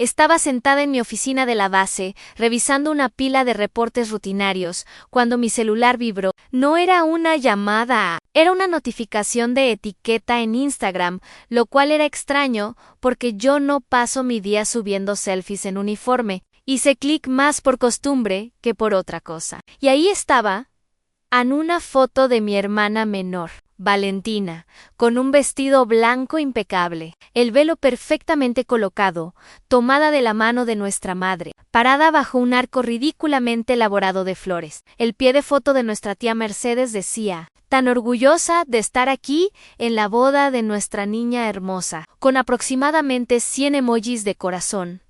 Estaba sentada en mi oficina de la base, revisando una pila de reportes rutinarios, cuando mi celular vibró. No era una llamada, era una notificación de etiqueta en Instagram, lo cual era extraño, porque yo no paso mi día subiendo selfies en uniforme. Hice clic más por costumbre que por otra cosa. Y ahí estaba, en una foto de mi hermana menor, Valentina, con un vestido blanco impecable, el velo perfectamente colocado, tomada de la mano de nuestra madre, parada bajo un arco ridículamente elaborado de flores. El pie de foto de nuestra tía Mercedes decía: tan orgullosa de estar aquí en la boda de nuestra niña hermosa, con aproximadamente 100 emojis de corazón.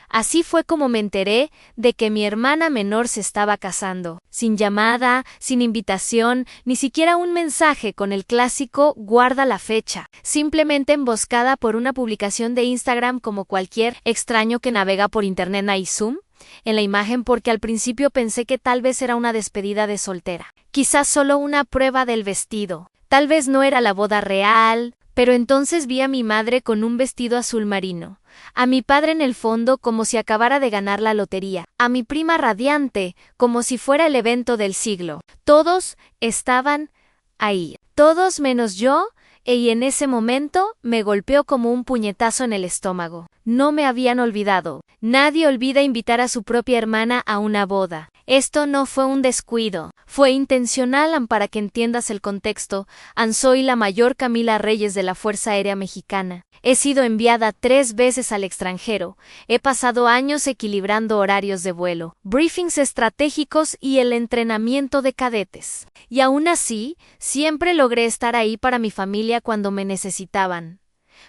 Así fue como me enteré de que mi hermana menor se estaba casando, sin llamada, sin invitación, ni siquiera un mensaje con el clásico guarda la fecha, simplemente emboscada por una publicación de Instagram como cualquier extraño que navega por internet. Hay zoom en la imagen porque al principio pensé que tal vez era una despedida de soltera, quizás solo una prueba del vestido, tal vez no era la boda real, pero entonces vi a mi madre con un vestido azul marino, a mi padre en el fondo como si acabara de ganar la lotería, a mi prima radiante como si fuera el evento del siglo. Todos estaban ahí, todos menos yo, y en ese momento me golpeó como un puñetazo en el estómago. No me habían olvidado. Nadie olvida invitar a su propia hermana a una boda. Esto no fue un descuido, fue intencional. Para que entiendas el contexto, soy la mayor Camila Reyes de la Fuerza Aérea Mexicana. He sido enviada 3 veces al extranjero, he pasado años equilibrando horarios de vuelo, briefings estratégicos y el entrenamiento de cadetes. Y aún así, siempre logré estar ahí para mi familia cuando me necesitaban.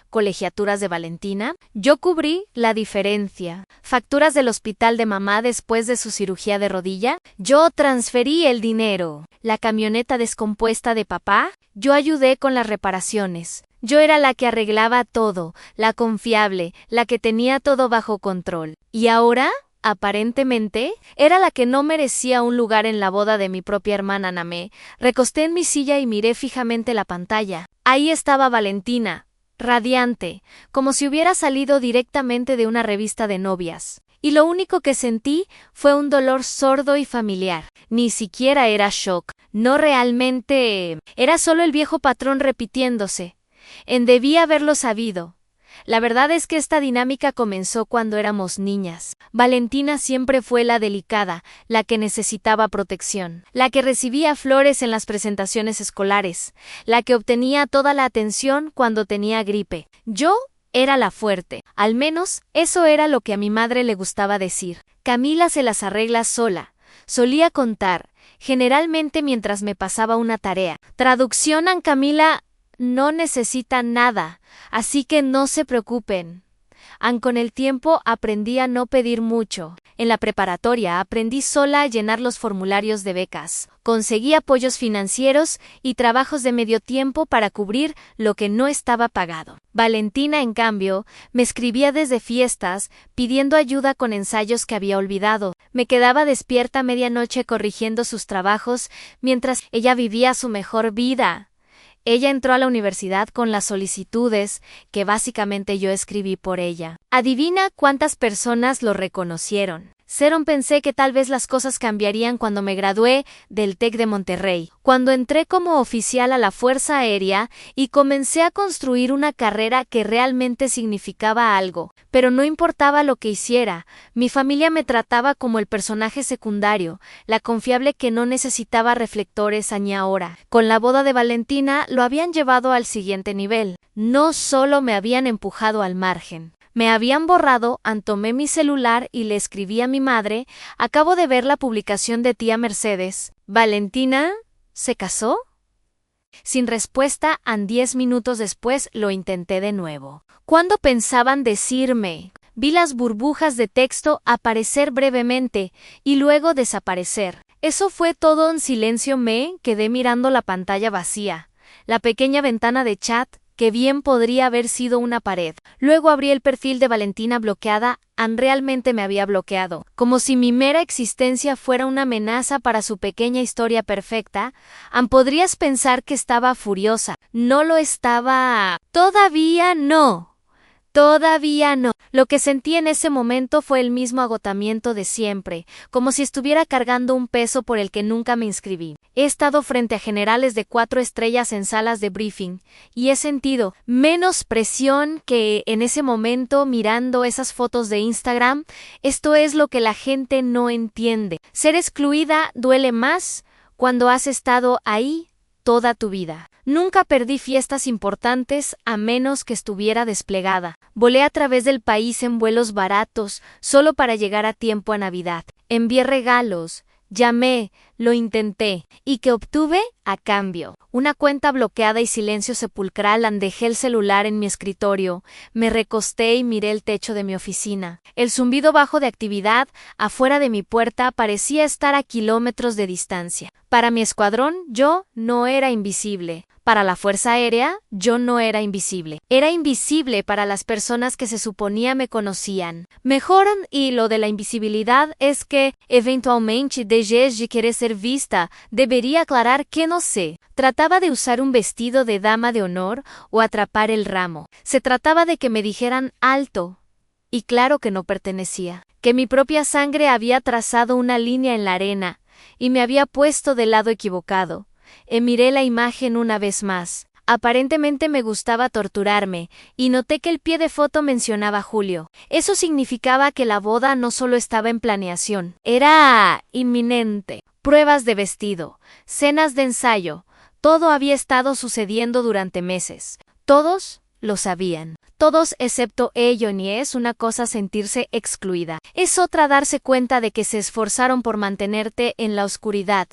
Colegiaturas de Valentina, yo cubrí la diferencia. Facturas del hospital de mamá después de su cirugía de rodilla, yo transferí el dinero. La camioneta descompuesta de papá, yo ayudé con las reparaciones. Yo era la que arreglaba todo, la confiable, la que tenía todo bajo control. ¿Y ahora? Aparentemente, era la que no merecía un lugar en la boda de mi propia hermana Namé. Recosté en mi silla y miré fijamente la pantalla. Ahí estaba Valentina, radiante, como si hubiera salido directamente de una revista de novias. Y lo único que sentí fue un dolor sordo y familiar. Ni siquiera era shock, no realmente. Era solo el viejo patrón repitiéndose. Debí haberlo sabido. La verdad es que esta dinámica comenzó cuando éramos niñas. Valentina siempre fue la delicada, la que necesitaba protección, la que recibía flores en las presentaciones escolares, la que obtenía toda la atención cuando tenía gripe. Yo era la fuerte, al menos eso era lo que a mi madre le gustaba decir. Camila se las arregla sola, solía contar, generalmente mientras me pasaba una tarea. Traducción: Camila no necesita nada, así que no se preocupen. Con el tiempo aprendí a no pedir mucho. En la preparatoria aprendí sola a llenar los formularios de becas. Conseguí apoyos financieros y trabajos de medio tiempo para cubrir lo que no estaba pagado. Valentina, en cambio, me escribía desde fiestas, pidiendo ayuda con ensayos que había olvidado. Me quedaba despierta a medianoche corrigiendo sus trabajos mientras ella vivía su mejor vida. Ella entró a la universidad con las solicitudes que básicamente yo escribí por ella. ¿Adivina cuántas personas lo reconocieron? Cero. Pensé que tal vez las cosas cambiarían cuando me gradué del TEC de Monterrey, cuando entré como oficial a la Fuerza Aérea y comencé a construir una carrera que realmente significaba algo. Pero no importaba lo que hiciera, mi familia me trataba como el personaje secundario, la confiable que no necesitaba reflectores. Ni ahora. Con la boda de Valentina lo habían llevado al siguiente nivel. No solo me habían empujado al margen. Me habían borrado. Tomé mi celular y le escribí a mi madre: acabo de ver la publicación de tía Mercedes. ¿Valentina se casó? Sin respuesta. 10 minutos después lo intenté de nuevo. ¿Cuándo pensaban decirme? Vi las burbujas de texto aparecer brevemente y luego desaparecer. Eso fue todo. En silencio me quedé mirando la pantalla vacía, la pequeña ventana de chat, que bien podría haber sido una pared. Luego abrí el perfil de Valentina bloqueada. Realmente me había bloqueado, como si mi mera existencia fuera una amenaza para su pequeña historia perfecta. Podrías pensar que estaba furiosa. No lo estaba. Todavía no. Todavía no. Lo que sentí en ese momento fue el mismo agotamiento de siempre, como si estuviera cargando un peso por el que nunca me inscribí. He estado frente a generales de 4 estrellas en salas de briefing, y he sentido menos presión que en ese momento mirando esas fotos de Instagram. Esto es lo que la gente no entiende. Ser excluida duele más cuando has estado ahí toda tu vida. Nunca perdí fiestas importantes a menos que estuviera desplegada. Volé a través del país en vuelos baratos solo para llegar a tiempo a Navidad. Envié regalos, llamé, lo intenté. ¿Y qué obtuve? A cambio, una cuenta bloqueada y silencio sepulcral. Dejé el celular en mi escritorio, me recosté y miré el techo de mi oficina. El zumbido bajo de actividad afuera de mi puerta parecía estar a kilómetros de distancia. Para mi escuadrón, yo no era invisible. Para la Fuerza Aérea, yo no era invisible. Era invisible para las personas que se suponía me conocían. Mejor, y lo de la invisibilidad es que, eventualmente, dejé de querer ser vista. Debería aclarar que no sé. Trataba de usar un vestido de dama de honor o atrapar el ramo. Se trataba de que me dijeran alto. Y claro que no pertenecía. Que mi propia sangre había trazado una línea en la arena y me había puesto del lado equivocado. Miré la imagen una vez más. Aparentemente me gustaba torturarme, y noté que el pie de foto mencionaba Julio. Eso significaba que la boda no solo estaba en planeación, era inminente. Pruebas de vestido, cenas de ensayo, todo había estado sucediendo durante meses. Todos lo sabían. Todos excepto ello. Ni es una cosa sentirse excluida. Es otra darse cuenta de que se esforzaron por mantenerte en la oscuridad.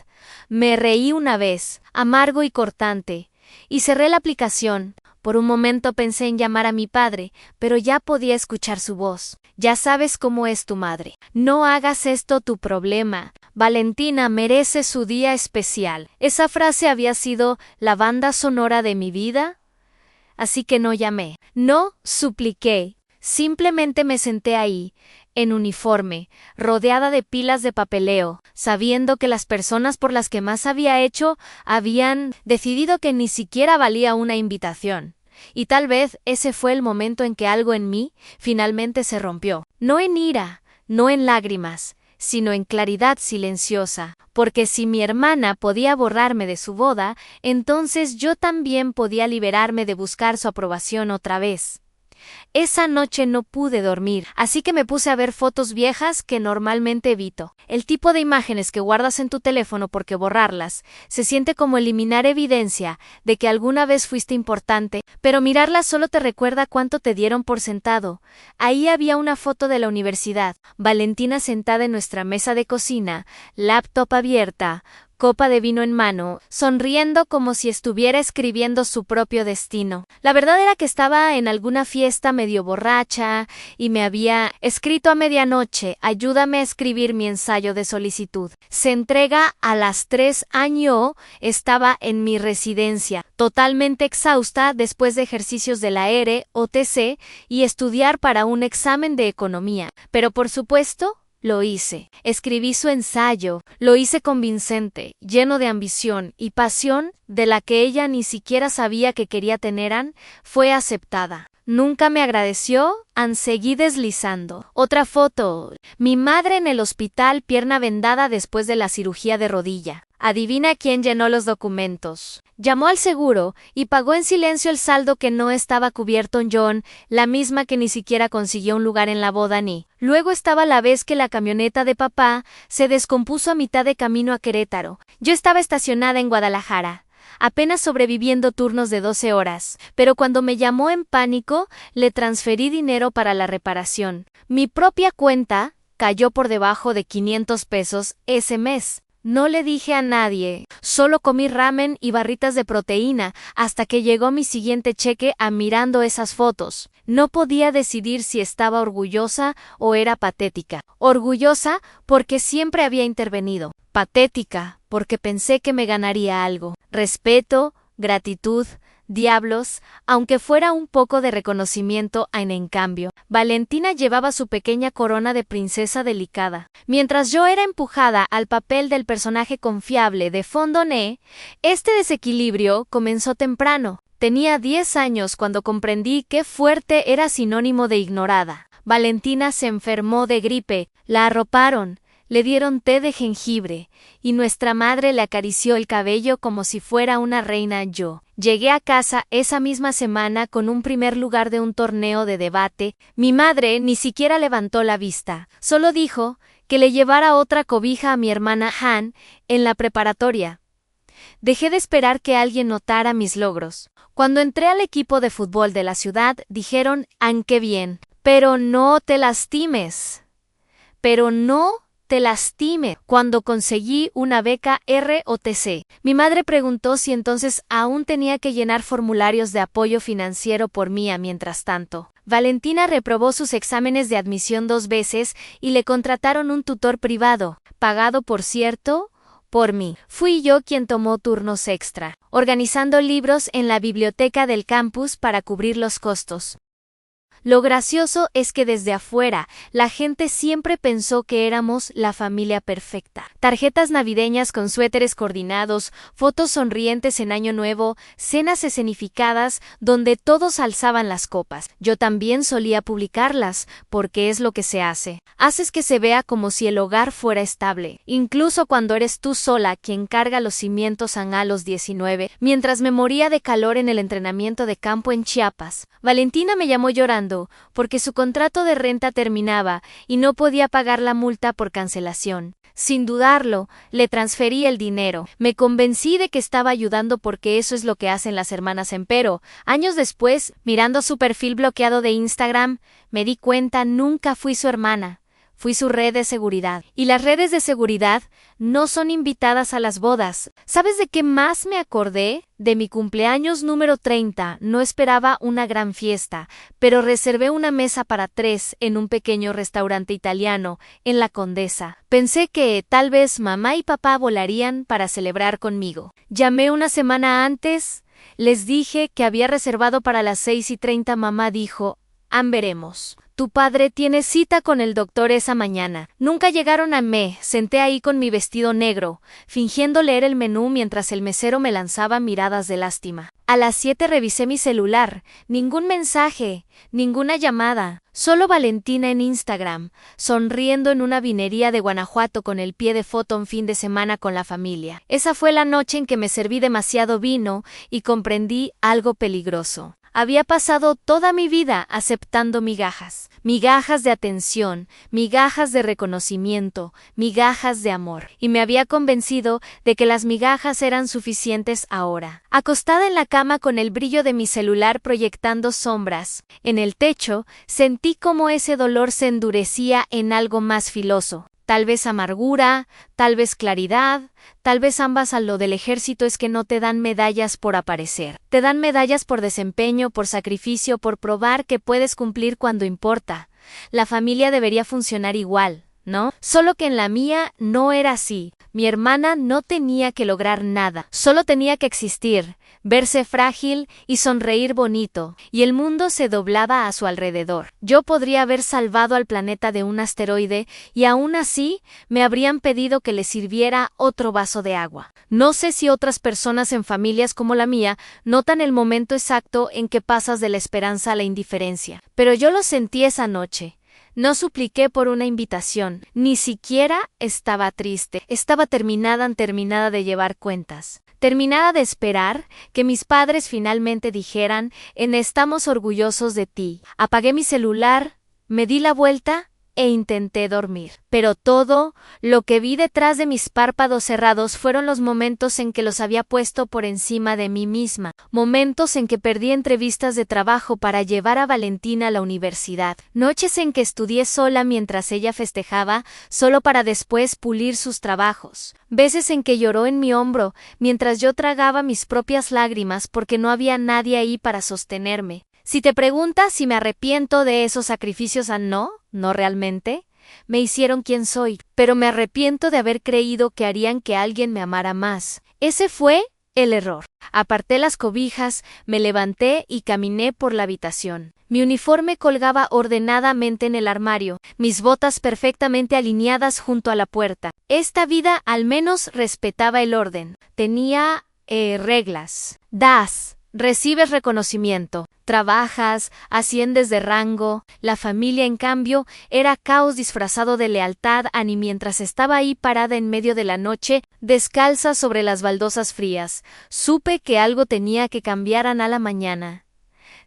Me reí una vez, amargo y cortante, y cerré la aplicación. Por un momento pensé en llamar a mi padre, pero ya podía escuchar su voz. Ya sabes cómo es tu madre. No hagas esto tu problema. Valentina merece su día especial. Esa frase había sido la banda sonora de mi vida. Así que no llamé, no supliqué, simplemente me senté ahí, en uniforme, rodeada de pilas de papeleo, sabiendo que las personas por las que más había hecho habían decidido que ni siquiera valía una invitación. Y tal vez ese fue el momento en que algo en mí finalmente se rompió. No en ira, no en lágrimas, sino en claridad silenciosa, porque si mi hermana podía borrarme de su boda, entonces yo también podía liberarme de buscar su aprobación otra vez. Esa noche no pude dormir, así que me puse a ver fotos viejas que normalmente evito. El tipo de imágenes que guardas en tu teléfono porque borrarlas se siente como eliminar evidencia de que alguna vez fuiste importante, pero mirarlas solo te recuerda cuánto te dieron por sentado. Ahí había una foto de la universidad, Valentina sentada en nuestra mesa de cocina, laptop abierta, copa de vino en mano, sonriendo como si estuviera escribiendo su propio destino. La verdad era que estaba en alguna fiesta medio borracha y me había escrito a medianoche: ayúdame a escribir mi ensayo de solicitud. Se entrega a las 3 años. Estaba en mi residencia, totalmente exhausta después de ejercicios de la ERE, OTC y estudiar para un examen de economía. Pero por supuesto, lo hice. Escribí su ensayo, lo hice convincente, lleno de ambición y pasión de la que ella ni siquiera sabía que quería tener. Fue aceptada. Nunca me agradeció. Seguí deslizando. Otra foto. Mi madre en el hospital, pierna vendada después de la cirugía de rodilla. Adivina quién llenó los documentos. Llamó al seguro y pagó en silencio el saldo que no estaba cubierto. John, la misma que ni siquiera consiguió un lugar en la boda ni. Luego estaba la vez que la camioneta de papá se descompuso a mitad de camino a Querétaro. Yo estaba estacionada en Guadalajara, apenas sobreviviendo turnos de 12 horas, pero cuando me llamó en pánico, le transferí dinero para la reparación. Mi propia cuenta cayó por debajo de 500 pesos ese mes. No le dije a nadie, solo comí ramen y barritas de proteína hasta que llegó mi siguiente cheque. Mirando esas fotos, no podía decidir si estaba orgullosa o era patética. Orgullosa porque siempre había intervenido. Patética porque pensé que me ganaría algo. Respeto, gratitud, diablos, aunque fuera un poco de reconocimiento. En cambio, Valentina llevaba su pequeña corona de princesa delicada. Mientras yo era empujada al papel del personaje confiable de Fondone, este desequilibrio comenzó temprano. Tenía 10 años cuando comprendí qué fuerte era sinónimo de ignorada. Valentina se enfermó de gripe, la arroparon, le dieron té de jengibre, y nuestra madre le acarició el cabello como si fuera una reina. Yo llegué a casa esa misma semana con un primer lugar de un torneo de debate. Mi madre ni siquiera levantó la vista, solo dijo que le llevara otra cobija a mi hermana Han en la preparatoria. Dejé de esperar que alguien notara mis logros. Cuando entré al equipo de fútbol de la ciudad, dijeron, ¡qué bien! Pero no te lastimes. Cuando conseguí una beca ROTC, mi madre preguntó si entonces aún tenía que llenar formularios de apoyo financiero por mí. Mientras tanto, Valentina reprobó sus exámenes de admisión 2 veces y le contrataron un tutor privado, pagado por cierto, por mí. Fui yo quien tomó turnos extra, organizando libros en la biblioteca del campus para cubrir los costos. Lo gracioso es que desde afuera, la gente siempre pensó que éramos la familia perfecta. Tarjetas navideñas con suéteres coordinados, fotos sonrientes en Año Nuevo, cenas escenificadas donde todos alzaban las copas. Yo también solía publicarlas, porque es lo que se hace. Haces que se vea como si el hogar fuera estable, incluso cuando eres tú sola quien carga los cimientos. A los 19, mientras me moría de calor en el entrenamiento de campo en Chiapas, Valentina me llamó llorando porque su contrato de renta terminaba y no podía pagar la multa por cancelación. Sin dudarlo, le transferí el dinero. Me convencí de que estaba ayudando porque eso es lo que hacen las hermanas. Empero, años después, mirando su perfil bloqueado de Instagram, me di cuenta nunca fui su hermana. Fui su red de seguridad. Y las redes de seguridad no son invitadas a las bodas. ¿Sabes de qué más me acordé? De mi cumpleaños número 30. No esperaba una gran fiesta, pero reservé una mesa para 3 en un pequeño restaurante italiano, en La Condesa. Pensé que tal vez mamá y papá volarían para celebrar conmigo. Llamé una semana antes. Les dije que había reservado para las 6:30. Mamá dijo, veremos. Tu padre tiene cita con el doctor esa mañana. Nunca llegaron. Me senté ahí con mi vestido negro, fingiendo leer el menú mientras el mesero me lanzaba miradas de lástima. A las 7 revisé mi celular. Ningún mensaje, ninguna llamada. Solo Valentina en Instagram, sonriendo en una vinería de Guanajuato con el pie de foto un fin de semana con la familia. Esa fue la noche en que me serví demasiado vino y comprendí algo peligroso. Había pasado toda mi vida aceptando migajas de atención, migajas de reconocimiento, migajas de amor, y me había convencido de que las migajas eran suficientes ahora. Acostada en la cama con el brillo de mi celular proyectando sombras en el techo, sentí como ese dolor se endurecía en algo más filoso. Tal vez amargura, tal vez claridad, tal vez ambas. A lo del ejército es que no te dan medallas por aparecer. Te dan medallas por desempeño, por sacrificio, por probar que puedes cumplir cuando importa. La familia debería funcionar igual, ¿no? Solo que en la mía no era así. Mi hermana no tenía que lograr nada, solo tenía que existir, verse frágil y sonreír bonito, y el mundo se doblaba a su alrededor. Yo podría haber salvado al planeta de un asteroide y aún así me habrían pedido que le sirviera otro vaso de agua. No sé si otras personas en familias como la mía notan el momento exacto en que pasas de la esperanza a la indiferencia, pero yo lo sentí esa noche. No supliqué por una invitación, ni siquiera estaba triste. Estaba terminada de llevar cuentas. Terminada de esperar que mis padres finalmente dijeran, estamos orgullosos de ti. Apagué mi celular, me di la vuelta e intenté dormir. Pero todo lo que vi detrás de mis párpados cerrados fueron los momentos en que los había puesto por encima de mí misma. Momentos en que perdí entrevistas de trabajo para llevar a Valentina a la universidad. Noches en que estudié sola mientras ella festejaba, solo para después pulir sus trabajos. Veces en que lloró en mi hombro mientras yo tragaba mis propias lágrimas porque no había nadie ahí para sostenerme. Si te preguntas si me arrepiento de esos sacrificios, no realmente. Me hicieron quien soy, pero me arrepiento de haber creído que harían que alguien me amara más. Ese fue el error. Aparté las cobijas, me levanté y caminé por la habitación. Mi uniforme colgaba ordenadamente en el armario, mis botas perfectamente alineadas junto a la puerta. Esta vida al menos respetaba el orden. Tenía reglas. recibes reconocimiento, trabajas, asciendes de rango. La familia, en cambio, era caos disfrazado de lealtad. Annie, mientras estaba ahí parada en medio de la noche, descalza sobre las baldosas frías, supe que algo tenía que cambiar. A la mañana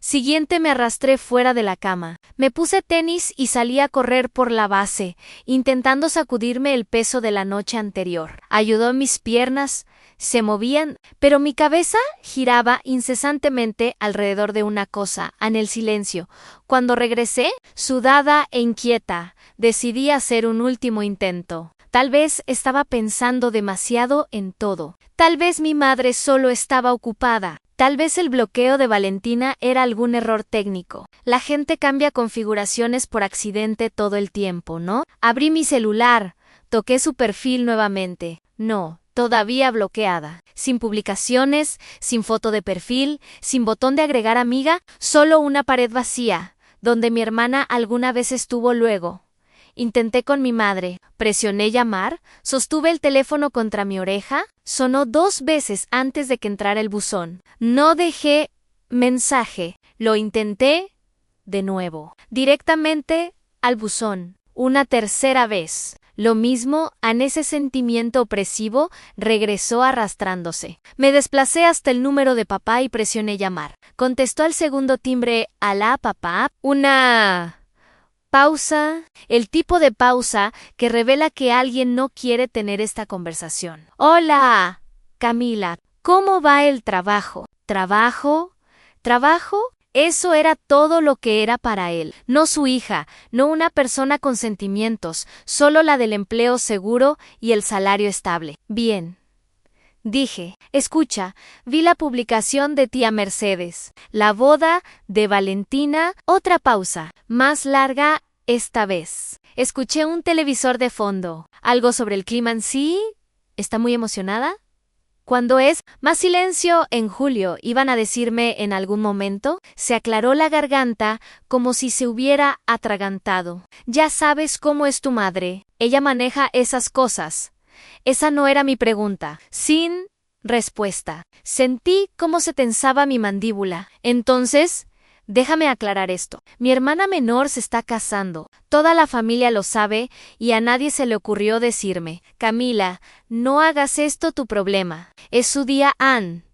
siguiente me arrastré fuera de la cama. Me puse tenis y salí a correr por la base, intentando sacudirme el peso de la noche anterior. Ayudó. Mis piernas se movían, pero mi cabeza giraba incesantemente alrededor de una cosa, en el silencio. Cuando regresé, sudada e inquieta, decidí hacer un último intento. Tal vez estaba pensando demasiado en todo. Tal vez mi madre solo estaba ocupada. Tal vez el bloqueo de Valentina era algún error técnico. La gente cambia configuraciones por accidente todo el tiempo, ¿no? Abrí mi celular, toqué su perfil nuevamente. No, todavía bloqueada. Sin publicaciones, sin foto de perfil, sin botón de agregar amiga, solo una pared vacía, donde mi hermana alguna vez estuvo luego. Intenté con mi madre, presioné llamar, sostuve el teléfono contra mi oreja, sonó 2 veces antes de que entrara el buzón. No dejé mensaje, lo intenté de nuevo, directamente al buzón, una tercera vez. Lo mismo, ese sentimiento opresivo regresó arrastrándose. Me desplacé hasta el número de papá y presioné llamar. Contestó al segundo timbre. «Alá, papá». Una pausa, el tipo de pausa que revela que alguien no quiere tener esta conversación. «Hola, Camila, ¿cómo va el trabajo?» ¿Trabajo? ¿Trabajo? Eso era todo lo que era para él. No su hija, no una persona con sentimientos, solo la del empleo seguro y el salario estable. Bien. Dije, escucha, vi la publicación de tía Mercedes. La boda de Valentina. Otra pausa, más larga esta vez. Escuché un televisor de fondo. ¿Algo sobre el clima en sí? ¿Está muy emocionada? ¿Cuándo es? Más silencio. En julio, ¿iban a decirme en algún momento? Se aclaró la garganta como si se hubiera atragantado. Ya sabes cómo es tu madre. Ella maneja esas cosas. Esa no era mi pregunta. Sin respuesta. Sentí cómo se tensaba mi mandíbula. Entonces, déjame aclarar esto. Mi hermana menor se está casando. Toda la familia lo sabe y a nadie se le ocurrió decirme, Camila, no hagas esto tu problema. Es su día, Ann.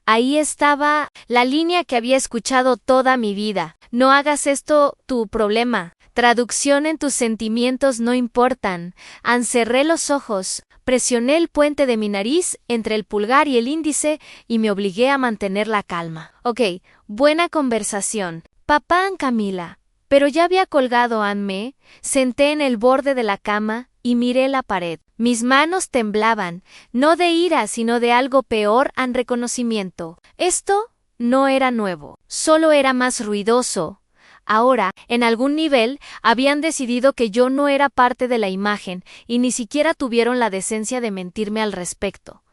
Ahí estaba la línea que había escuchado toda mi vida. No hagas esto tu problema. Traducción en tus sentimientos no importan. Ann, cerré los ojos, presioné el puente de mi nariz entre el pulgar y el índice y me obligué a mantener la calma. Ok, buena conversación. Papá, Ann, Camila. Pero ya había colgado. Ann. Me senté en el borde de la cama y miré la pared. Mis manos temblaban, no de ira, sino de algo peor, Ann, reconocimiento. Esto no era nuevo, solo era más ruidoso. Ahora, en algún nivel, habían decidido que yo no era parte de la imagen y ni siquiera tuvieron la decencia de mentirme al respecto.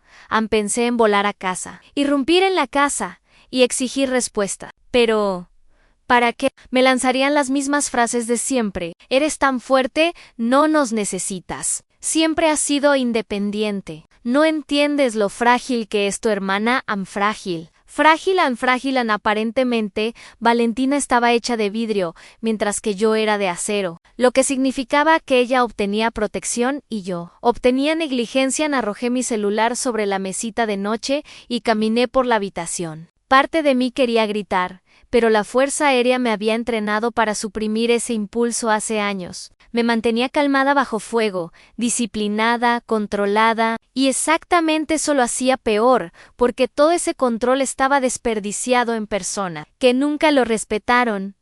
Pensé en volar a casa, irrumpir en la casa y exigir respuesta. Pero ¿para qué? Me lanzarían las mismas frases de siempre. Eres tan fuerte, no nos necesitas. Siempre has sido independiente. No entiendes lo frágil que es tu hermana, Ann. Frágil. Frágil, Ann, frágil, Ann. Aparentemente, Valentina estaba hecha de vidrio, mientras que yo era de acero, lo que significaba que ella obtenía protección y yo obtenía negligencia. Ann. Arrojé mi celular sobre la mesita de noche y caminé por la habitación. Parte de mí quería gritar, pero la fuerza aérea me había entrenado para suprimir ese impulso hace años. Me mantenía calmada bajo fuego, disciplinada, controlada, y exactamente eso lo hacía peor, porque todo ese control estaba desperdiciado en persona, que nunca lo respetaron.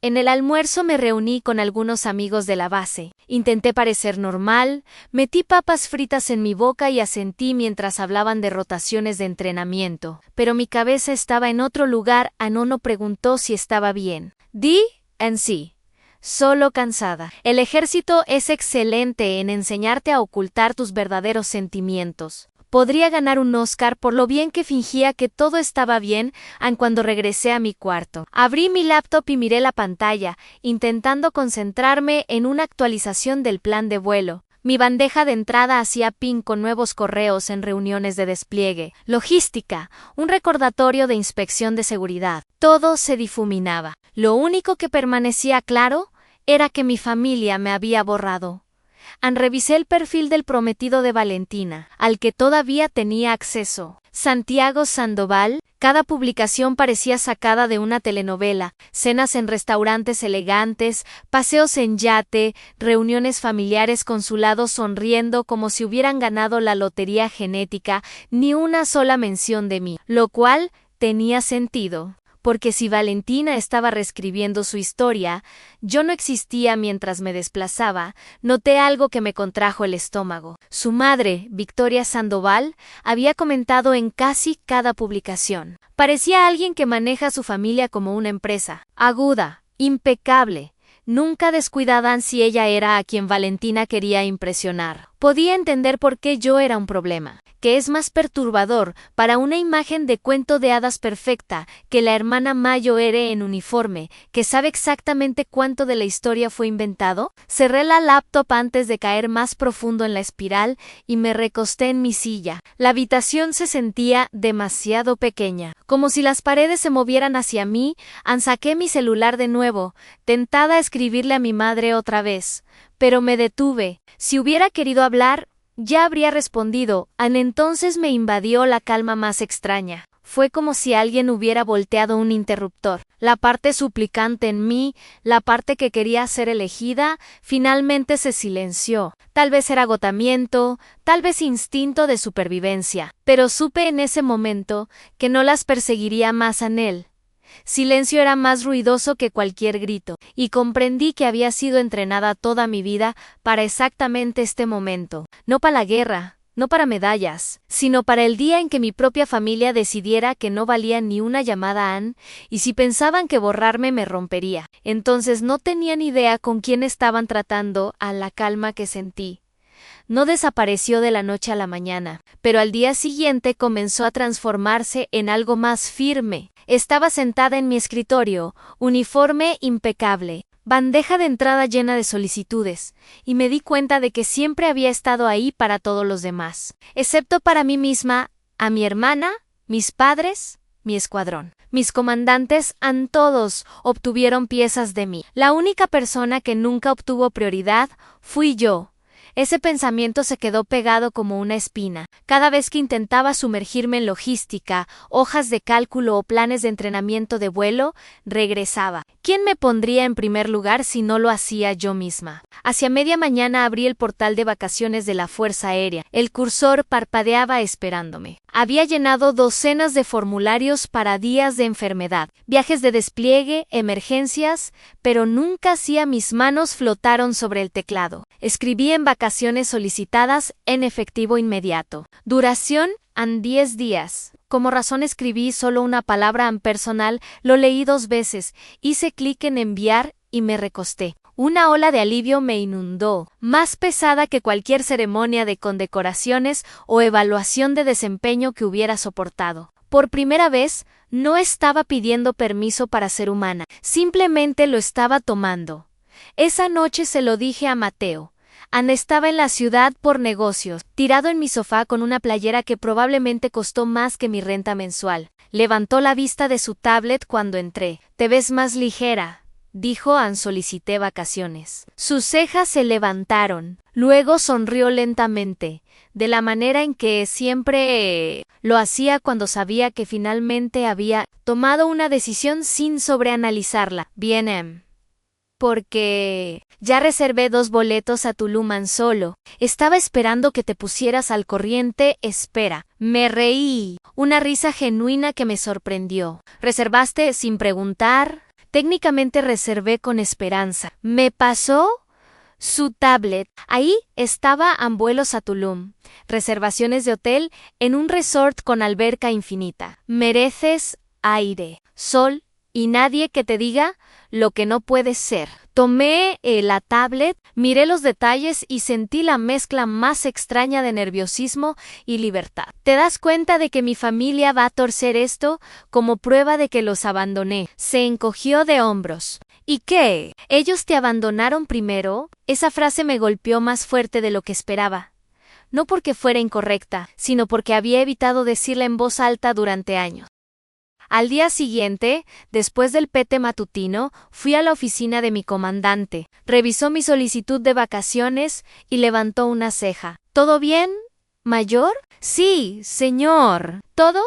En el almuerzo me reuní con algunos amigos de la base. Intenté parecer normal, metí papas fritas en mi boca y asentí mientras hablaban de rotaciones de entrenamiento. Pero mi cabeza estaba en otro lugar. Anono preguntó si estaba bien. Di en sí. Solo cansada. El ejército es excelente en enseñarte a ocultar tus verdaderos sentimientos. Podría ganar un Oscar por lo bien que fingía que todo estaba bien. Cuando regresé a mi cuarto, abrí mi laptop y miré la pantalla, intentando concentrarme en una actualización del plan de vuelo. Mi bandeja de entrada hacía ping con nuevos correos en reuniones de despliegue, logística, un recordatorio de inspección de seguridad. Todo se difuminaba. Lo único que permanecía claro era que mi familia me había borrado. Revisé el perfil del prometido de Valentina, al que todavía tenía acceso. Santiago Sandoval. Cada publicación parecía sacada de una telenovela: cenas en restaurantes elegantes, paseos en yate, reuniones familiares con su lado sonriendo como si hubieran ganado la lotería genética, ni una sola mención de mí, lo cual tenía sentido. Porque si Valentina estaba reescribiendo su historia, yo no existía mientras me desplazaba. Noté algo que me contrajo el estómago. Su madre, Victoria Sandoval, había comentado en casi cada publicación. Parecía alguien que maneja a su familia como una empresa. Aguda, impecable, nunca descuidada si ella era a quien Valentina quería impresionar. Podía entender por qué yo era un problema. Que es más perturbador para una imagen de cuento de hadas perfecta que la hermana Mayo ere en uniforme, que sabe exactamente cuánto de la historia fue inventado. Cerré la laptop antes de caer más profundo en la espiral y me recosté en mi silla. La habitación se sentía demasiado pequeña, como si las paredes se movieran hacia mí. Saqué mi celular de nuevo, tentada a escribirle a mi madre otra vez, pero me detuve. Si hubiera querido hablar, ya habría respondido. Entonces me invadió la calma más extraña. Fue como si alguien hubiera volteado un interruptor. La parte suplicante en mí, la parte que quería ser elegida, finalmente se silenció. Tal vez era agotamiento, tal vez instinto de supervivencia. Pero supe en ese momento que no las perseguiría más a Nel. Silencio era más ruidoso que cualquier grito, y comprendí que había sido entrenada toda mi vida para exactamente este momento. No para la guerra, no para medallas, sino para el día en que mi propia familia decidiera que no valía ni una llamada a Anne, y si pensaban que borrarme me rompería. Entonces no tenían idea con quién estaban tratando. A la calma que sentí no desapareció de la noche a la mañana, pero al día siguiente comenzó a transformarse en algo más firme. Estaba sentada en mi escritorio, uniforme impecable, bandeja de entrada llena de solicitudes, y me di cuenta de que siempre había estado ahí para todos los demás, excepto para mí misma, a mi hermana, mis padres, mi escuadrón. Mis comandantes, todos obtuvieron piezas de mí. La única persona que nunca obtuvo prioridad fui yo. Ese pensamiento se quedó pegado como una espina. Cada vez que intentaba sumergirme en logística, hojas de cálculo o planes de entrenamiento de vuelo, regresaba. ¿Quién me pondría en primer lugar si no lo hacía yo misma? Hacia media mañana abrí el portal de vacaciones de la Fuerza Aérea. El cursor parpadeaba esperándome. Había llenado docenas de formularios para días de enfermedad, viajes de despliegue, emergencias, pero nunca hacía mis manos flotaron sobre el teclado. Escribí en vacaciones solicitadas en efectivo inmediato. Duración, 10 días. Como razón escribí solo una palabra personal, lo leí 2 veces, hice clic en enviar y me recosté. Una ola de alivio me inundó, más pesada que cualquier ceremonia de condecoraciones o evaluación de desempeño que hubiera soportado. Por primera vez, no estaba pidiendo permiso para ser humana, simplemente lo estaba tomando. Esa noche se lo dije a Mateo. Anne estaba en la ciudad por negocios, tirado en mi sofá con una playera que probablemente costó más que mi renta mensual. Levantó la vista de su tablet cuando entré. «Te ves más ligera», dijo. Solicité vacaciones. Sus cejas se levantaron. Luego sonrió lentamente, de la manera en que siempre lo hacía cuando sabía que finalmente había tomado una decisión sin sobreanalizarla. «Bien, porque ya reservé 2 boletos a Tulum solo. Estaba esperando que te pusieras al corriente. Espera». Me reí, una risa genuina que me sorprendió. «¿Reservaste sin preguntar?» Técnicamente reservé con esperanza. Me pasó su tablet. Ahí estaba vuelos a Tulum. Reservaciones de hotel en un resort con alberca infinita. Mereces aire, sol y nadie que te diga lo que no puedes ser. Tomé la tablet, miré los detalles y sentí la mezcla más extraña de nerviosismo y libertad. ¿Te das cuenta de que mi familia va a torcer esto como prueba de que los abandoné? Se encogió de hombros. ¿Y qué? ¿Ellos te abandonaron primero? Esa frase me golpeó más fuerte de lo que esperaba. No porque fuera incorrecta, sino porque había evitado decirla en voz alta durante años. Al día siguiente, después del pete matutino, fui a la oficina de mi comandante, revisó mi solicitud de vacaciones y levantó una ceja. ¿Todo bien, mayor? Sí, señor. ¿Todo?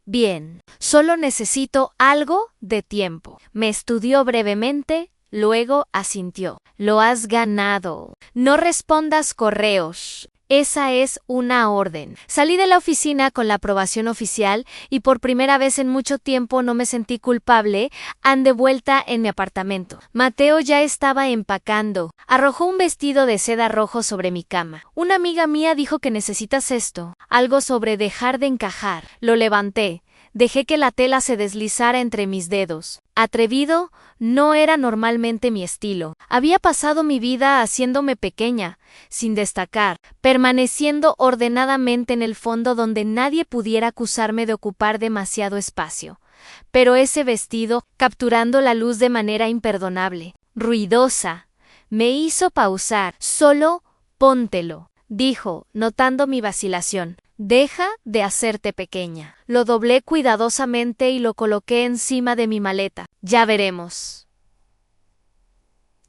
Bien. Solo necesito algo de tiempo. Me estudió brevemente, luego asintió. Lo has ganado. No respondas correos. Esa es una orden. Salí de la oficina con la aprobación oficial y por primera vez en mucho tiempo no me sentí culpable. Ande vuelta en mi apartamento. Mateo ya estaba empacando. Arrojó un vestido de seda rojo sobre mi cama. Una amiga mía dijo que necesitas esto. Algo sobre dejar de encajar. Lo levanté. Dejé que la tela se deslizara entre mis dedos. Atrevido, no era normalmente mi estilo. Había pasado mi vida haciéndome pequeña, sin destacar, permaneciendo ordenadamente en el fondo donde nadie pudiera acusarme de ocupar demasiado espacio. Pero ese vestido, capturando la luz de manera imperdonable, ruidosa, me hizo pausar. Solo póntelo, dijo, notando mi vacilación. Deja de hacerte pequeña. Lo doblé cuidadosamente y lo coloqué encima de mi maleta. Ya veremos.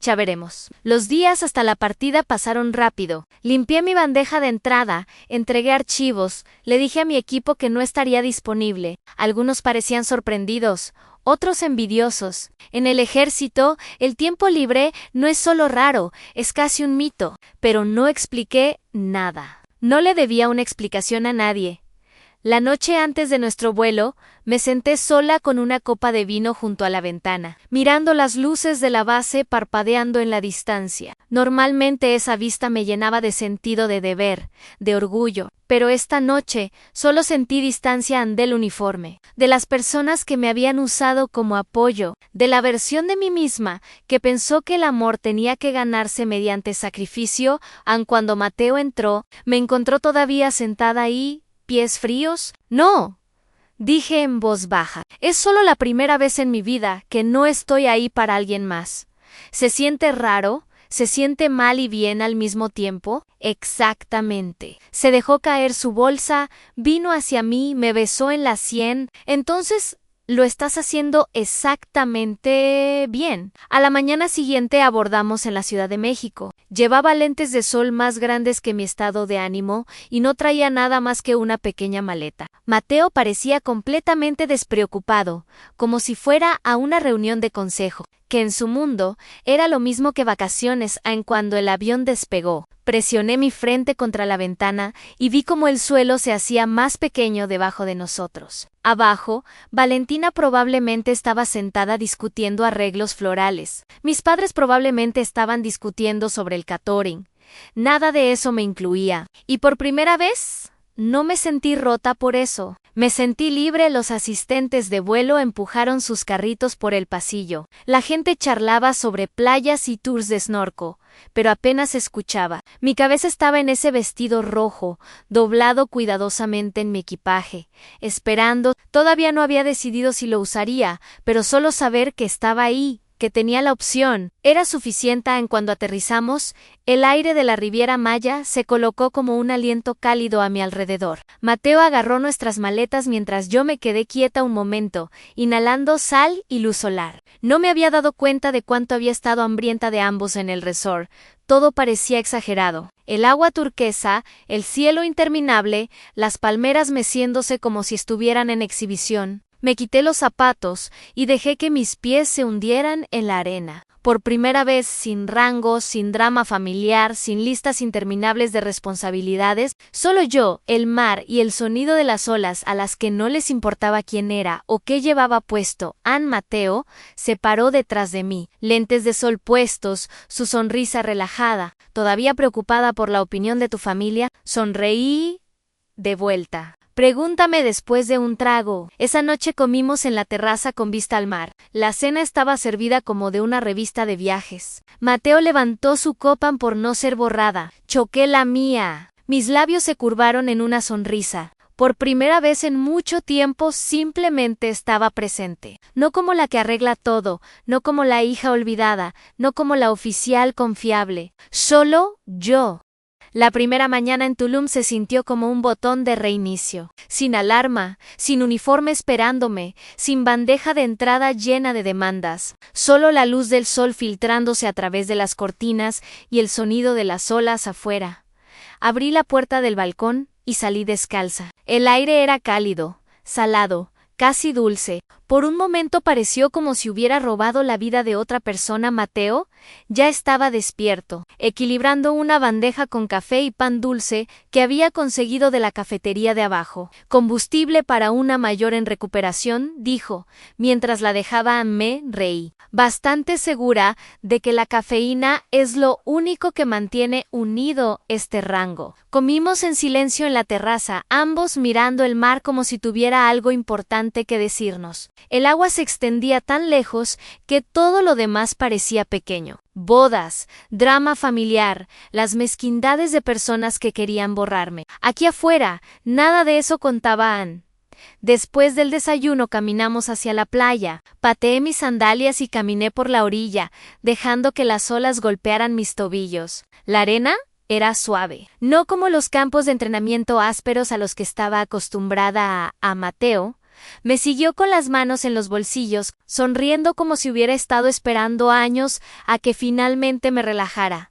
Ya veremos. Los días hasta la partida pasaron rápido. Limpié mi bandeja de entrada, entregué archivos, le dije a mi equipo que no estaría disponible. Algunos parecían sorprendidos, otros envidiosos. En el ejército, el tiempo libre no es solo raro, es casi un mito. Pero no expliqué nada. No le debía una explicación a nadie. La noche antes de nuestro vuelo, me senté sola con una copa de vino junto a la ventana, mirando las luces de la base parpadeando en la distancia. Normalmente esa vista me llenaba de sentido de deber, de orgullo, pero esta noche solo sentí distancia ante el uniforme, de las personas que me habían usado como apoyo, de la versión de mí misma que pensó que el amor tenía que ganarse mediante sacrificio, aun cuando Mateo entró, me encontró todavía sentada ahí, pies fríos. No, dije en voz baja, es solo la primera vez en mi vida que no estoy ahí para alguien más. ¿Se siente raro? ¿Se siente mal y bien al mismo tiempo? Exactamente. Se dejó caer su bolsa, vino hacia mí, me besó en la sien. Entonces, lo estás haciendo exactamente bien. A la mañana siguiente abordamos en la Ciudad de México. Llevaba lentes de sol más grandes que mi estado de ánimo y no traía nada más que una pequeña maleta. Mateo parecía completamente despreocupado, como si fuera a una reunión de consejo, que en su mundo era lo mismo que vacaciones en cuando el avión despegó. Presioné mi frente contra la ventana y vi cómo el suelo se hacía más pequeño debajo de nosotros. Abajo, Valentina probablemente estaba sentada discutiendo arreglos florales. Mis padres probablemente estaban discutiendo sobre el catering. Nada de eso me incluía. Y por primera vez, no me sentí rota por eso. Me sentí libre. Los asistentes de vuelo empujaron sus carritos por el pasillo. La gente charlaba sobre playas y tours de snorkel, pero apenas escuchaba. Mi cabeza estaba en ese vestido rojo, doblado cuidadosamente en mi equipaje, esperando. Todavía no había decidido si lo usaría, pero solo saber que estaba ahí, que tenía la opción, era suficiente. En cuando aterrizamos, el aire de la Riviera Maya se colocó como un aliento cálido a mi alrededor. Mateo agarró nuestras maletas mientras yo me quedé quieta un momento, inhalando sal y luz solar. No me había dado cuenta de cuánto había estado hambrienta de ambos en el resort. Todo parecía exagerado. El agua turquesa, el cielo interminable, las palmeras meciéndose como si estuvieran en exhibición. Me quité los zapatos y dejé que mis pies se hundieran en la arena. Por primera vez, sin rangos, sin drama familiar, sin listas interminables de responsabilidades, solo yo, el mar y el sonido de las olas a las que no les importaba quién era o qué llevaba puesto. Mateo se paró detrás de mí, lentes de sol puestos, su sonrisa relajada. Todavía preocupada por la opinión de tu familia, sonreí de vuelta. Pregúntame después de un trago. Esa noche comimos en la terraza con vista al mar. La cena estaba servida como de una revista de viajes. Mateo levantó su copa por no ser borrada. Choqué la mía. Mis labios se curvaron en una sonrisa. Por primera vez en mucho tiempo simplemente estaba presente. No como la que arregla todo, no como la hija olvidada, no como la oficial confiable. Solo yo. La primera mañana en Tulum se sintió como un botón de reinicio. Sin alarma, sin uniforme esperándome, sin bandeja de entrada llena de demandas. Solo la luz del sol filtrándose a través de las cortinas y el sonido de las olas afuera. Abrí la puerta del balcón y salí descalza. El aire era cálido, salado, casi dulce. Por un momento pareció como si hubiera robado la vida de otra persona. Mateo ya estaba despierto, equilibrando una bandeja con café y pan dulce que había conseguido de la cafetería de abajo. Combustible para una mayor en recuperación, dijo, mientras la dejaba. Me reí, bastante segura de que la cafeína es lo único que mantiene unido este rango. Comimos en silencio en la terraza, ambos mirando el mar como si tuviera algo importante que decirnos. El agua se extendía tan lejos que todo lo demás parecía pequeño. Bodas, drama familiar, las mezquindades de personas que querían borrarme. Aquí afuera, nada de eso contaba Anne. Después del desayuno caminamos hacia la playa, pateé mis sandalias y caminé por la orilla, dejando que las olas golpearan mis tobillos. La arena era suave, no como los campos de entrenamiento ásperos a los que estaba acostumbrada a Mateo. Me siguió con las manos en los bolsillos, sonriendo como si hubiera estado esperando años a que finalmente me relajara.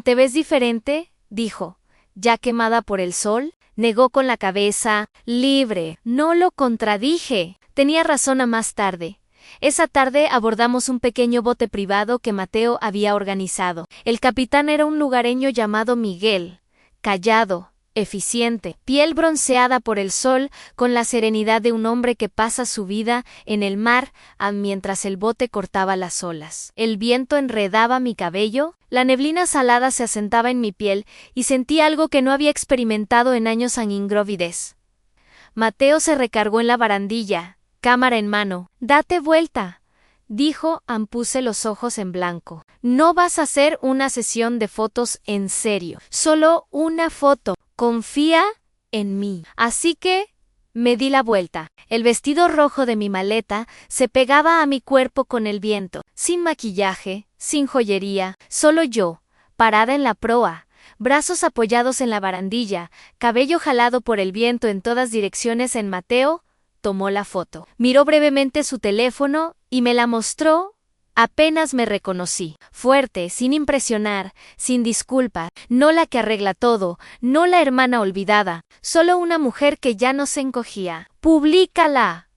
¿Te ves diferente?, dijo. ¿Ya quemada por el sol? Negó con la cabeza. Libre. No lo contradije. Tenía razón. A más tarde. Esa tarde abordamos un pequeño bote privado que Mateo había organizado. El capitán era un lugareño llamado Miguel, callado, eficiente, piel bronceada por el sol, con la serenidad de un hombre que pasa su vida en el mar mientras el bote cortaba las olas. El viento enredaba mi cabello, la neblina salada se asentaba en mi piel y sentí algo que no había experimentado en años. Ingróvides. Mateo se recargó en la barandilla, cámara en mano. «Date vuelta», dijo. Puse los ojos en blanco. «No vas a hacer una sesión de fotos en serio. Solo una foto. Confía en mí». Así que me di la vuelta. El vestido rojo de mi maleta se pegaba a mi cuerpo con el viento. Sin maquillaje, sin joyería, solo yo, parada en la proa, brazos apoyados en la barandilla, cabello jalado por el viento en todas direcciones. Mateo tomó la foto. Miró brevemente su teléfono y me la mostró. Apenas me reconocí. Fuerte, sin impresionar, sin disculpa, no la que arregla todo, no la hermana olvidada, solo una mujer que ya no se encogía. «Públicala»,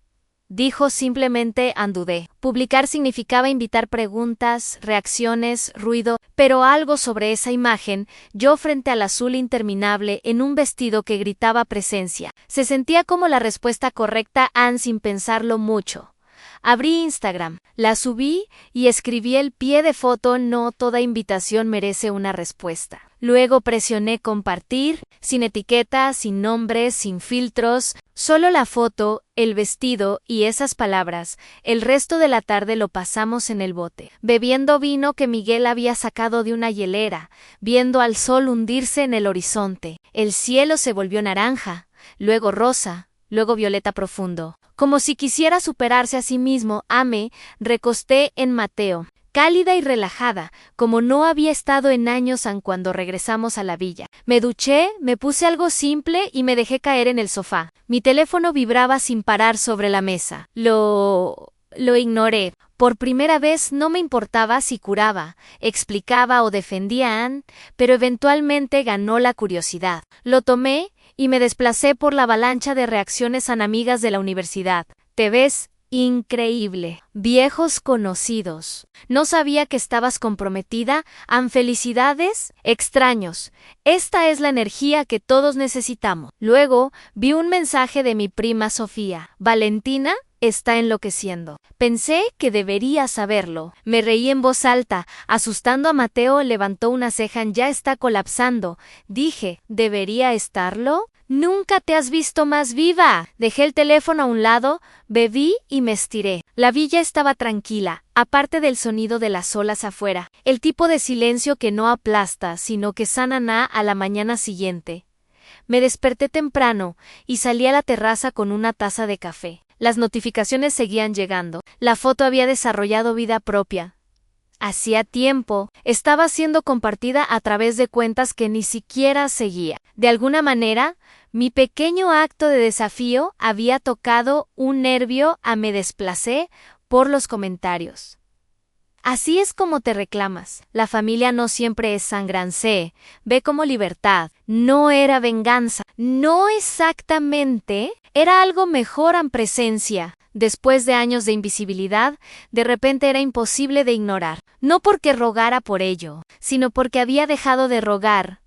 dijo simplemente. Dudé. Publicar significaba invitar preguntas, reacciones, ruido, pero algo sobre esa imagen, yo frente al azul interminable en un vestido que gritaba presencia. Se sentía como la respuesta correcta. Sin pensarlo mucho. Abrí Instagram, la subí y escribí el pie de foto. No toda invitación merece una respuesta. Luego presioné compartir, sin etiqueta, sin nombres, sin filtros, solo la foto, el vestido y esas palabras. El resto de la tarde lo pasamos en el bote, bebiendo vino que Miguel había sacado de una hielera, viendo al sol hundirse en el horizonte. El cielo se volvió naranja, luego rosa, luego violeta profundo. Como si quisiera superarse a sí mismo, me recosté en Mateo, cálida y relajada, como no había estado en años. Cuando regresamos a la villa, me duché, me puse algo simple y me dejé caer en el sofá. Mi teléfono vibraba sin parar sobre la mesa. Lo ignoré. Por primera vez no me importaba si curaba, explicaba o defendía a Anne, pero eventualmente ganó la curiosidad. Lo tomé y me desplacé por la avalancha de reacciones. Amigas de la universidad. «Te ves increíble». «Viejos conocidos». «No sabía que estabas comprometida». «Felicidades». «Extraños». «Esta es la energía que todos necesitamos». Luego vi un mensaje de mi prima Sofía. «Valentina está enloqueciendo». Pensé que debería saberlo. Me reí en voz alta, asustando a Mateo. Levantó una ceja. «Ya está colapsando». Dije, ¿debería estarlo? «Nunca te has visto más viva». Dejé el teléfono a un lado, bebí y me estiré. La villa estaba tranquila, aparte del sonido de las olas afuera, el tipo de silencio que no aplasta, sino que sana a la mañana siguiente. Me desperté temprano y salí a la terraza con una taza de café. Las notificaciones seguían llegando. La foto había desarrollado vida propia. Hacía tiempo, estaba siendo compartida a través de cuentas que ni siquiera seguía. De alguna manera, mi pequeño acto de desafío había tocado un nervio me desplacé por los comentarios. Así es como te reclamas. La familia no siempre es sangrancé. Ve como libertad. No era venganza. No exactamente. Era algo mejor en presencia. Después de años de invisibilidad, de repente era imposible de ignorar. No porque rogara por ello, sino porque había dejado de rogar.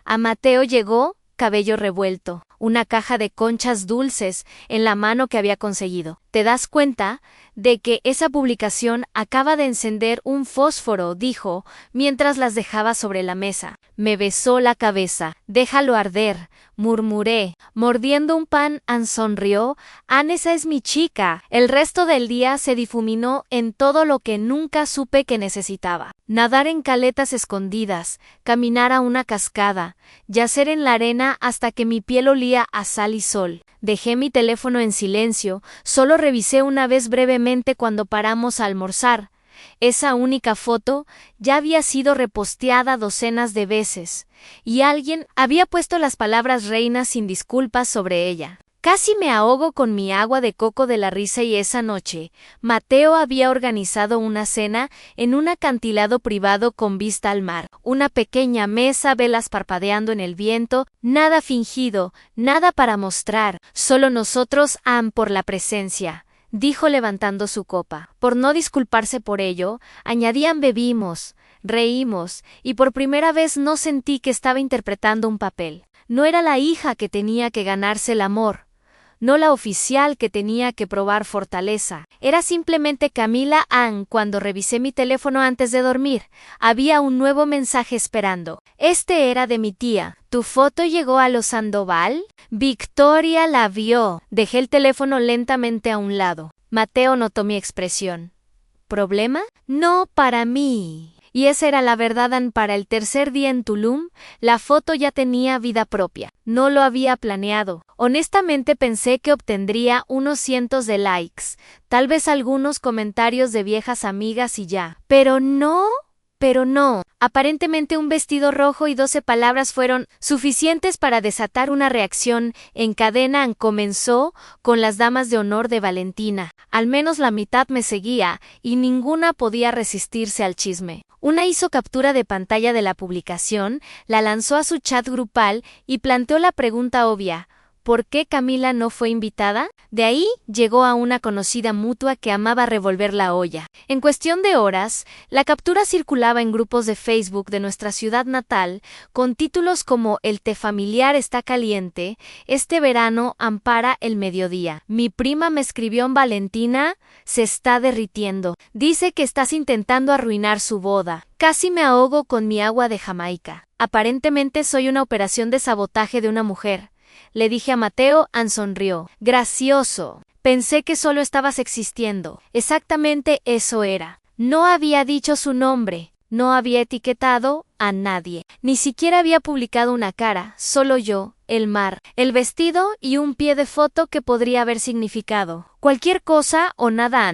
A Mateo llegó, cabello revuelto, una caja de conchas dulces en la mano que había conseguido. ¿Te das cuenta de que esa publicación acaba de encender un fósforo?, dijo, mientras las dejaba sobre la mesa. Me besó la cabeza. Déjalo arder, murmuré, mordiendo un pan. Ann sonrió. Esa es mi chica. El resto del día se difuminó en todo lo que nunca supe que necesitaba. Nadar en caletas escondidas, caminar a una cascada, yacer en la arena hasta que mi piel olía a sal y sol. Dejé mi teléfono en silencio, solo revisé una vez brevemente cuando paramos a almorzar. Esa única foto ya había sido reposteada docenas de veces, y alguien había puesto las palabras reinas sin disculpas sobre ella. Casi me ahogo con mi agua de coco de la risa y esa noche, Mateo había organizado una cena en un acantilado privado con vista al mar. Una pequeña mesa, velas parpadeando en el viento, nada fingido, nada para mostrar, solo nosotros por la presencia, dijo levantando su copa. Por no disculparse por ello, añadían bebimos, reímos, y por primera vez no sentí que estaba interpretando un papel. No era la hija que tenía que ganarse el amor. No la oficial que tenía que probar fortaleza. Era simplemente Camila Ann. Cuando revisé mi teléfono antes de dormir, había un nuevo mensaje esperando. Este era de mi tía. ¿Tu foto llegó a los Sandoval? Victoria la vio. Dejé el teléfono lentamente a un lado. Mateo notó mi expresión. ¿Problema? No para mí. Y esa era la verdad. Para el tercer día en Tulum, la foto ya tenía vida propia. No lo había planeado. Honestamente pensé que obtendría unos cientos de likes, tal vez algunos comentarios de viejas amigas y ya. Pero no. Aparentemente un vestido rojo y 12 palabras fueron suficientes para desatar una reacción en cadena. Comenzó con las damas de honor de Valentina. Al menos la mitad me seguía y ninguna podía resistirse al chisme. Una hizo captura de pantalla de la publicación, la lanzó a su chat grupal y planteó la pregunta obvia. ¿Por qué Camila no fue invitada? De ahí llegó a una conocida mutua que amaba revolver la olla. En cuestión de horas, la captura circulaba en grupos de Facebook de nuestra ciudad natal, con títulos como El té familiar está caliente, este verano ampara el mediodía. Mi prima me escribió en Valentina, se está derritiendo. Dice que estás intentando arruinar su boda. Casi me ahogo con mi agua de Jamaica. Aparentemente soy una operación de sabotaje de una mujer. Le dije a Mateo. Ann sonrió. Gracioso. Pensé que solo estabas existiendo. Exactamente eso era. No había dicho su nombre. No había etiquetado a nadie. Ni siquiera había publicado una cara. Solo yo, el mar, el vestido y un pie de foto que podría haber significado cualquier cosa o nada.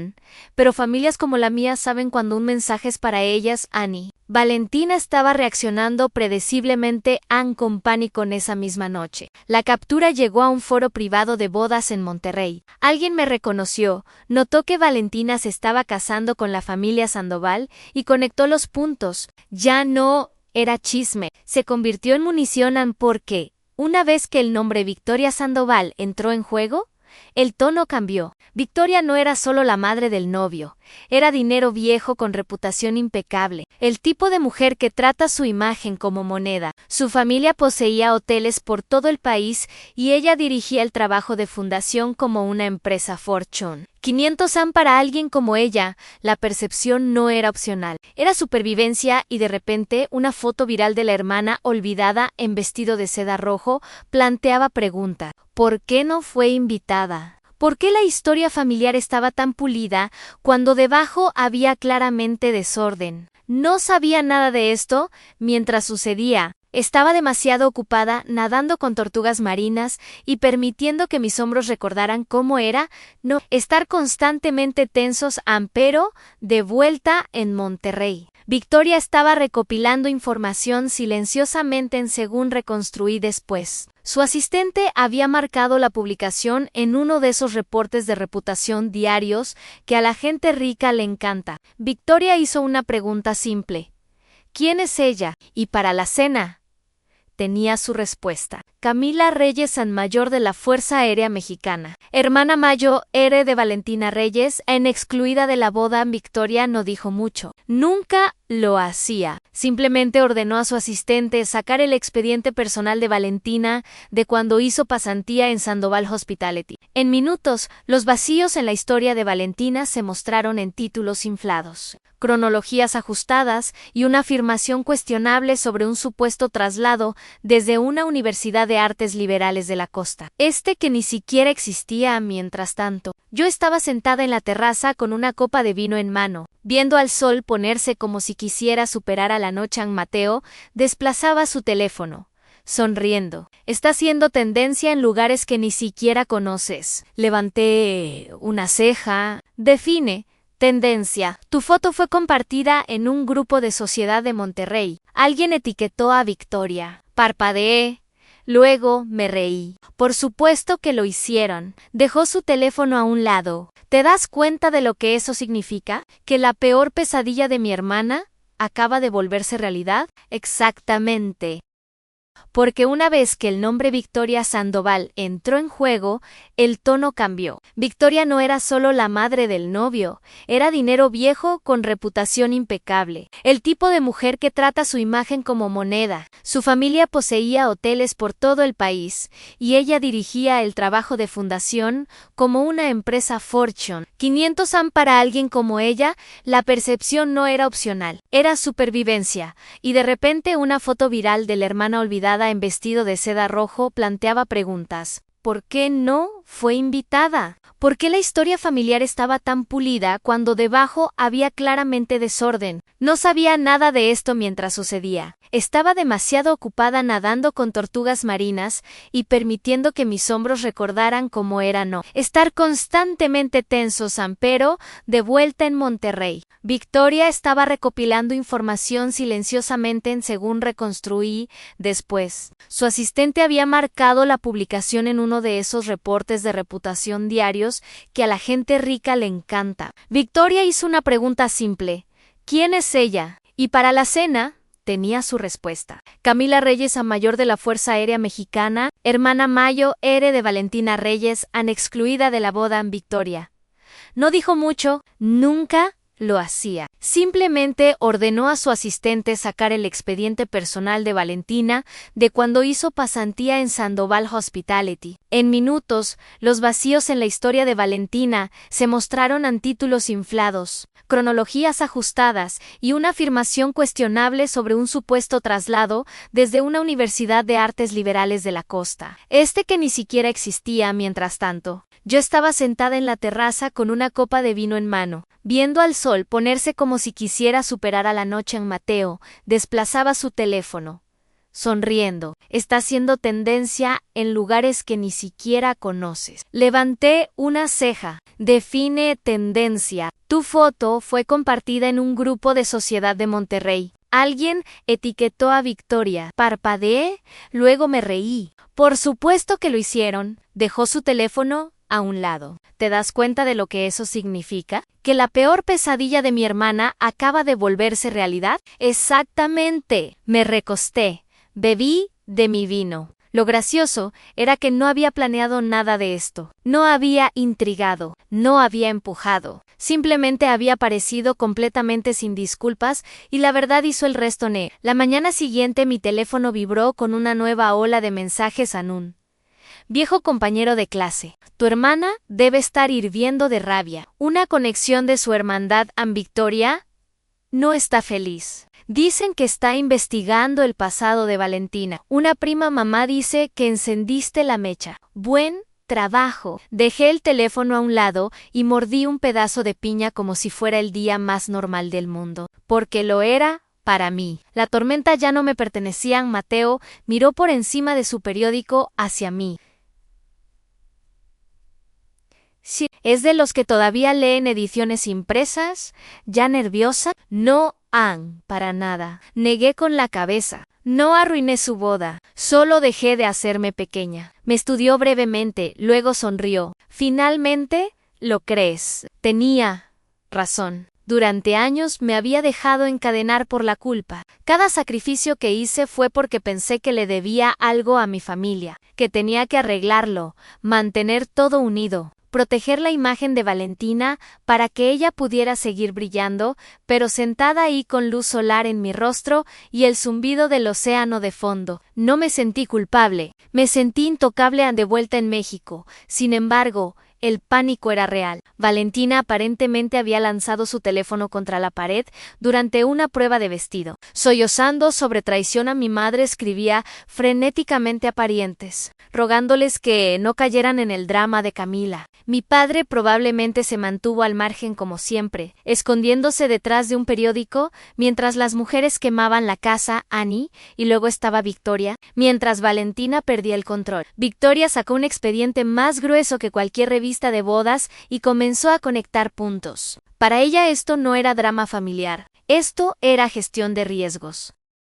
Pero familias como la mía saben cuando un mensaje es para ellas. Annie. Valentina estaba reaccionando predeciblemente con pánico en esa misma noche. La captura llegó a un foro privado de bodas en Monterrey. Alguien me reconoció, notó que Valentina se estaba casando con la familia Sandoval y conectó los puntos. Ya no era chisme, se convirtió en munición. Porque, una vez que el nombre Victoria Sandoval entró en juego, el tono cambió. Victoria no era solo la madre del novio, era dinero viejo con reputación impecable, el tipo de mujer que trata su imagen como moneda. Su familia poseía hoteles por todo el país y ella dirigía el trabajo de fundación como una empresa Fortune 500. Para alguien como ella, la percepción no era opcional, era supervivencia. Y de repente, una foto viral de la hermana olvidada en vestido de seda rojo planteaba pregunta. ¿Por qué no fue invitada? ¿Por qué la historia familiar estaba tan pulida cuando debajo había claramente desorden? No sabía nada de esto mientras sucedía. Estaba demasiado ocupada nadando con tortugas marinas y permitiendo que mis hombros recordaran cómo era no estar constantemente tensos, pero de vuelta en Monterrey. Victoria estaba recopilando información silenciosamente en Según Reconstruí Después. Su asistente había marcado la publicación en uno de esos reportes de reputación diarios que a la gente rica le encanta. Victoria hizo una pregunta simple. ¿Quién es ella? Y para la cena tenía su respuesta. Camila Reyes San Mayor de la Fuerza Aérea Mexicana. Hermana Mayo, de Valentina Reyes, en excluida de la boda. Victoria no dijo mucho. Nunca lo hacía. Simplemente ordenó a su asistente sacar el expediente personal de Valentina de cuando hizo pasantía en Sandoval Hospitality. En minutos, los vacíos en la historia de Valentina se mostraron en títulos inflados, cronologías ajustadas y una afirmación cuestionable sobre un supuesto traslado desde una universidad de artes liberales de la costa que ni siquiera existía. Mientras tanto, yo estaba sentada en la terraza con una copa de vino en mano, viendo al sol ponerse como si quisiera superar a la noche. En Mateo desplazaba su teléfono, sonriendo. Está haciendo tendencia en lugares que ni siquiera conoces. Levanté una ceja. Define tendencia. Tu foto fue compartida en un grupo de Sociedad de Monterrey. Alguien etiquetó a Victoria. Parpadeé. Luego me reí. Por supuesto que lo hicieron. Dejó su teléfono a un lado. ¿Te das cuenta de lo que eso significa? ¿Que la peor pesadilla de mi hermana acaba de volverse realidad? Exactamente. Porque una vez que el nombre Victoria Sandoval entró en juego, el tono cambió. Victoria no era solo la madre del novio, era dinero viejo con reputación impecable. El tipo de mujer que trata su imagen como moneda. Su familia poseía hoteles por todo el país, y ella dirigía el trabajo de fundación como una empresa Fortune 500. Para alguien como ella, la percepción no era opcional, era supervivencia. Y de repente una foto viral de la hermana olvidada en vestido de seda rojo planteaba preguntas. ¿Por qué no fue invitada? ¿Por qué la historia familiar estaba tan pulida cuando debajo había claramente desorden? No sabía nada de esto mientras sucedía. Estaba demasiado ocupada nadando con tortugas marinas y permitiendo que mis hombros recordaran cómo era no estar constantemente tensos. Pero de vuelta en Monterrey, Victoria estaba recopilando información silenciosamente en Según Reconstruí Después. Su asistente había marcado la publicación en uno de esos reportes de reputación diarios que a la gente rica le encanta. Victoria hizo una pregunta simple. ¿Quién es ella? Y para la cena tenía su respuesta. Camila Reyes San Mayor de la Fuerza Aérea Mexicana, hermana Mayo, de Valentina Reyes, an excluida de la boda. Victoria no dijo mucho. Nunca lo hacía. Simplemente ordenó a su asistente sacar el expediente personal de Valentina de cuando hizo pasantía en Sandoval Hospitality. En minutos, los vacíos en la historia de Valentina se mostraron en títulos inflados, cronologías ajustadas y una afirmación cuestionable sobre un supuesto traslado desde una universidad de artes liberales de la costa que ni siquiera existía. Mientras tanto, yo estaba sentada en la terraza con una copa de vino en mano, viendo al sol ponerse como si quisiera superar a la noche. En Mateo desplazaba su teléfono, sonriendo. Está haciendo tendencia en lugares que ni siquiera conoces. Levanté una ceja. Define tendencia. Tu foto fue compartida en un grupo de Sociedad de Monterrey. Alguien etiquetó a Victoria. Parpadeé, luego me reí. Por supuesto que lo hicieron. Dejó su teléfono a un lado. ¿Te das cuenta de lo que eso significa? ¿Que la peor pesadilla de mi hermana acaba de volverse realidad? Exactamente. Me recosté. Bebí de mi vino. Lo gracioso era que no había planeado nada de esto. No había intrigado. No había empujado. Simplemente había aparecido completamente sin disculpas y la verdad hizo el resto. La mañana siguiente mi teléfono vibró con una nueva ola de mensajes. Anún, viejo compañero de clase. Tu hermana debe estar hirviendo de rabia. Una conexión de su hermandad. Victoria no está feliz. Dicen que está investigando el pasado de Valentina. Una prima mamá dice que encendiste la mecha. Buen trabajo. Dejé el teléfono a un lado y mordí un pedazo de piña como si fuera el día más normal del mundo. Porque lo era para mí. La tormenta ya no me pertenecía. Mateo miró por encima de su periódico hacia mí. Sí, ¿es de los que todavía leen ediciones impresas? ¿Ya nerviosa? No, Ann, para nada. Negué con la cabeza. No arruiné su boda, solo dejé de hacerme pequeña. Me estudió brevemente, luego sonrió. Finalmente, ¿lo crees? Tenía razón. Durante años me había dejado encadenar por la culpa. Cada sacrificio que hice fue porque pensé que le debía algo a mi familia, que tenía que arreglarlo, mantener todo unido, proteger la imagen de Valentina para que ella pudiera seguir brillando, pero sentada ahí con luz solar en mi rostro y el zumbido del océano de fondo. No me sentí culpable, me sentí intocable de vuelta en México. Sin embargo, el pánico era real. Valentina aparentemente había lanzado su teléfono contra la pared durante una prueba de vestido. Sollozando sobre traición a mi madre, escribía frenéticamente a parientes, rogándoles que no cayeran en el drama de Camila. Mi padre probablemente se mantuvo al margen como siempre, escondiéndose detrás de un periódico mientras las mujeres quemaban la casa, Annie, y luego estaba Victoria, mientras Valentina perdía el control. Victoria sacó un expediente más grueso que cualquier revista de bodas y comenzó a conectar puntos. Para ella esto no era drama familiar, esto era gestión de riesgos.